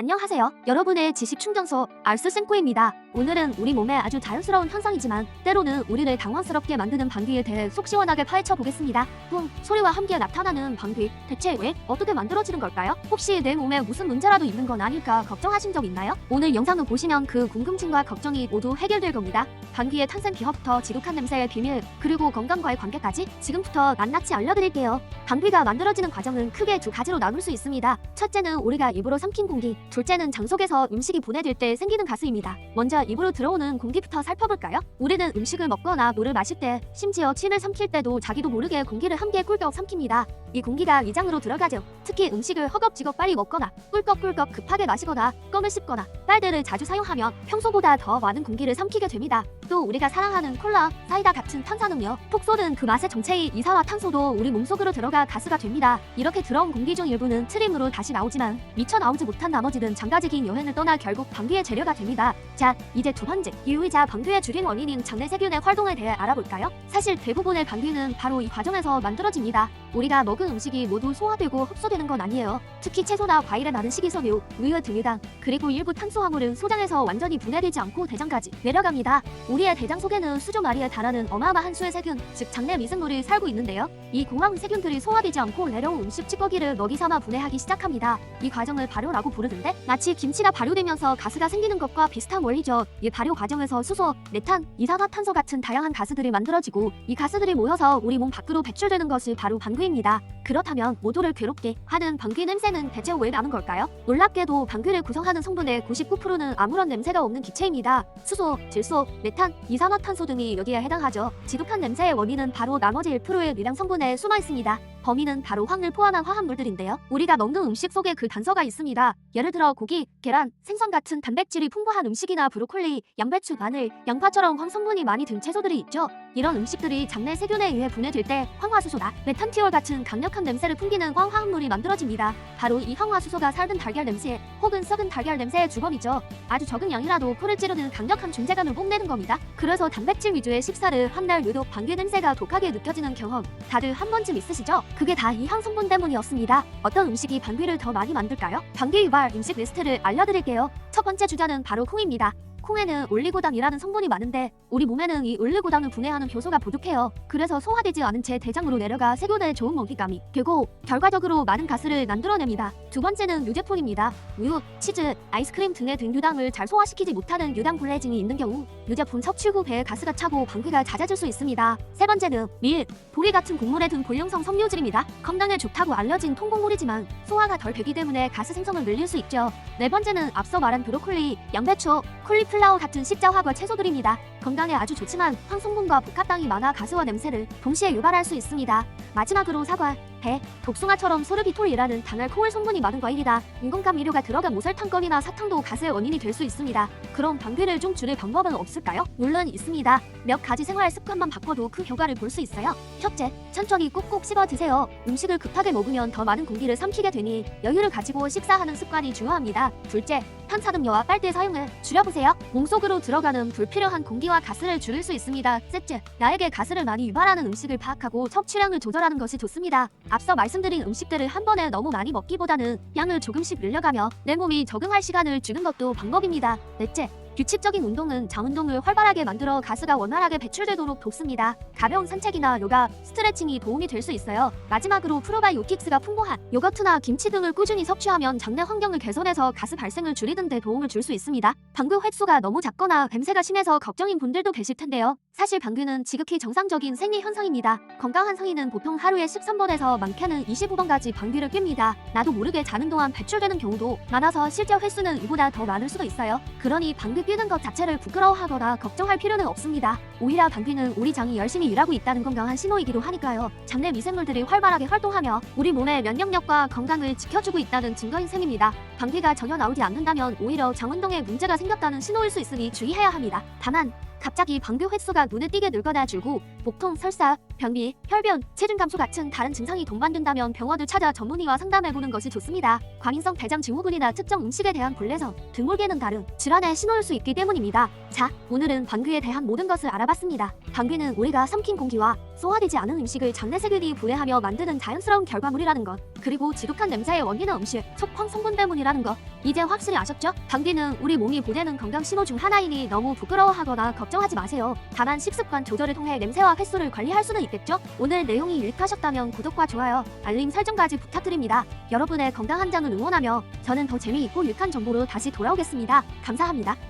안녕하세요. 여러분의 지식 충전소 알쓸생코입니다. 오늘은 우리 몸에 아주 자연스러운 현상이지만 때로는 우리를 당황스럽게 만드는 방귀에 대해 속 시원하게 파헤쳐 보겠습니다. 소리와 함께 나타나는 방귀, 대체 왜 어떻게 만들어지는 걸까요? 혹시 내 몸에 무슨 문제라도 있는 건 아닐까 걱정하신 적 있나요? 오늘 영상을 보시면 그 궁금증과 걱정이 모두 해결될 겁니다. 방귀의 탄생 기화부터 지독한 냄새의 비밀, 그리고 건강과의 관계까지 지금부터 낱낱이 알려드릴게요. 방귀가 만들어지는 과정은 크게 두 가지로 나눌 수 있습니다. 첫째는 우리가 입으로 삼킨 공기, 둘째는 장 속에서 음식이 분해될 때 생기는 가스입니다. 먼저 입으로 들어오는 공기부터 살펴볼까요? 우리는 음식을 먹거나 물을 마실 때, 심지어 침을 삼킬 때도 자기도 모르게 공기를 함께 꿀꺽 삼킵니다. 이 공기가 위장으로 들어가죠. 특히 음식을 허겁지겁 빨리 먹거나 꿀꺽꿀꺽 급하게 마시거나 껌을 씹거나 빨대를 자주 사용하면 평소보다 더 많은 공기를 삼키게 됩니다. 또 우리가 사랑하는 콜라, 사이다 같은 탄산음료, 톡 쏘는 그 맛의 정체인 이산화탄소도 우리 몸속으로 들어가 가스가 됩니다. 이렇게 들어온 공기 중 일부는 트림으로 다시 나오지만 미처 나오지 못한 나머지는 장가지 긴 여행을 떠나 결국 방귀의 재료가 됩니다. 자, 이제 두 번째, 이유이자 방귀의 주된 원인인 장내 세균의 활동에 대해 알아볼까요? 사실 대부분의 방귀는 바로 이 과정에서 만들어집니다. 우리가 먹은 음식이 모두 소화되고 흡수되는 건 아니에요. 특히 채소나 과일에 많은 식이섬유, 우유 등유 당, 그리고 일부 탄수화물은 소장에서 완전히 분해되지 않고 대장까지 내려갑니다. 우리의 대장 속에는 수조 마리에 달하는 어마어마한 수의 세균, 즉 장내 미생물이 살고 있는데요. 이 고마운 세균들이 소화되지 않고 내려온 음식 찌꺼기를 먹이 삼아 분해하기 시작합니다. 이 과정을 발효라고 부르는데 마치 김치가 발효되면서 가스가 생기는 것과 비슷한 원리죠. 이 발효 과정에서 수소, 메탄, 이산화탄소 같은 다양한 가스들이 만들어지고 이 가스들이 모여서 우리 몸 밖으로 배출되는 것이 바로 방귀입니다. 그렇다면 모두를 괴롭게 하는 방귀 냄새는 대체 왜 나는 걸까요? 놀랍게도 방귀를 구성하는 성분의 99%는 아무런 냄새가 없는 기체입니다. 수소, 질소, 메탄, 이산화탄소 등이 여기에 해당하죠. 지독한 냄새의 원인은 바로 나머지 1%의 미량 성분에 숨어 있습니다. 범인은 바로 황을 포함한 화합물들인데요. 우리가 먹는 음식 속에 그 단서가 있습니다. 예를 들어 고기, 계란, 생선 같은 단백질이 풍부한 음식이나 브로콜리, 양배추, 마늘, 양파처럼 황 성분이 많이 든 채소들이 있죠. 이런 음식들이 장내 세균에 의해 분해될 때 황화수소나 메탄티올 같은 강력한 냄새를 풍기는 황화합물이 만들어집니다. 바로 이 황화수소가 살든 달걀 냄새 혹은 썩은 달걀 냄새의 주범이죠. 아주 적은 양이라도 코를 찌르는 강력한 존재감을 뽐내는 겁니다. 그래서 단백질 위주의 식사를 한 날 유독 방귀 냄새가 독하게 느껴지는 경험 다들 한 번쯤 있으시죠? 그게 다 이 황성분 때문이었습니다. 어떤 음식이 방귀를 더 많이 만들까요? 방귀 유발 음식 리스트를 알려드릴게요. 첫 번째 주자는 바로 콩입니다. 콩에는 올리고당이라는 성분이 많은데 우리 몸에는 이 올리고당을 분해하는 효소가 부족해요. 그래서 소화되지 않은 채 대장으로 내려가 세균에 좋은 먹잇감이 되고 결과적으로 많은 가스를 만들어냅니다. 두 번째는 유제품입니다. 우유, 치즈, 아이스크림 등의 등유당을 잘 소화시키지 못하는 유당 불내증이 있는 경우 유제품 섭취 후 배에 가스가 차고 방귀가 잦아질 수 있습니다. 세 번째는 밀, 보리 같은 곡물에 든 불용성 섬유질입니다. 건강에 좋다고 알려진 통곡물이지만 소화가 덜 되기 때문에 가스 생성을 늘릴 수 있죠. 네 번째는 앞서 말한 브로콜리, 양배추, 콜리플라워 같은 십자화과 채소들입니다. 건강에 아주 좋지만 황성분과 복합당이 많아 가스와 냄새를 동시에 유발할 수 있습니다. 마지막으로 사과, 배, 복숭아처럼 소르비톨이라는 당알코올 성분이 많은 과일이다. 인공감미료가 들어간 모설탕껌이나 사탕도 가스의 원인이 될 수 있습니다. 그럼 방귀를 좀 줄일 방법은 없을까요? 물론 있습니다. 몇 가지 생활 습관만 바꿔도 그 효과를 볼 수 있어요. 첫째, 천천히 꼭꼭 씹어 드세요. 음식을 급하게 먹으면 더 많은 공기를 삼키게 되니 여유를 가지고 식사하는 습관이 중요합니다. 둘째, 탄산음료와 빨대 사용을 줄여보세요. 몸속으로 들어가는 불필요한 공기와 가스를 줄일 수 있습니다. 셋째, 나에게 가스를 많이 유발하는 음식을 파악하고 섭취량을 조절하는 것이 좋습니다. 앞서 말씀드린 음식들을 한 번에 너무 많이 먹기보다는 양을 조금씩 늘려가며 내 몸이 적응할 시간을 주는 것도 방법입니다. 넷째, 규칙적인 운동은 장 운동을 활발하게 만들어 가스가 원활하게 배출되도록 돕습니다. 가벼운 산책이나 요가, 스트레칭이 도움이 될 수 있어요. 마지막으로 프로바이오틱스가 풍부한 요거트나 김치 등을 꾸준히 섭취하면 장내 환경을 개선해서 가스 발생을 줄이는 데 도움을 줄 수 있습니다. 방귀 횟수가 너무 작거나 냄새가 심해서 걱정인 분들도 계실 텐데요. 사실 방귀는 지극히 정상적인 생리 현상입니다. 건강한 성인은 보통 하루에 13번에서 많게는 25번까지 방귀를 낍니다. 나도 모르게 자는 동안 배출되는 경우도 많아서 실제 횟수는 이보다 더 많을 수도 있어요. 그러니 방귀 뀌는 것 자체를 부끄러워하거나 걱정할 필요는 없습니다. 오히려 방귀는 우리 장이 열심히 일하고 있다는 건강한 신호이기도 하니까요. 장내 미생물들이 활발하게 활동하며 우리 몸의 면역력과 건강을 지켜주고 있다는 증거인 셈입니다. 방귀가 전혀 나오지 않는다면 오히려 장 운동에 문제가 생겼다는 신호일 수 있으니 주의해야 합니다. 다만 갑자기 방귀 횟수가 눈에 띄게 늘거나 줄고 복통, 설사, 변비, 혈변, 체중 감소 같은 다른 증상이 동반된다면 병원을 찾아 전문의와 상담해보는 것이 좋습니다. 과민성 대장 증후군이나 특정 음식에 대한 불내성, 등골기능 다름, 질환의 신호일 수 수 있기 때문입니다. 자, 오늘은 방귀에 대한 모든 것을 알아봤습니다. 방귀는 우리가 삼킨 공기와 소화되지 않은 음식을 장내세균 이 분해하며 만드는 자연스러운 결과물이라는 것, 그리고 지독한 냄새의 원인은 음식, 속황 성분 때문이라는 것, 이제 확실히 아셨죠? 방귀는 우리 몸이 보내는 건강 신호 중 하나이니 너무 부끄러워하거나 걱정하지 마세요. 다만 식습관 조절을 통해 냄새와 횟수를 관리할 수는 있겠죠? 오늘 내용이 유익하셨다면 구독과 좋아요, 알림 설정까지 부탁드립니다. 여러분의 건강 한 장을 응원하며 저는 더 재미있고 유익한 정보로 다시 돌아오겠습니다. 감사합니다.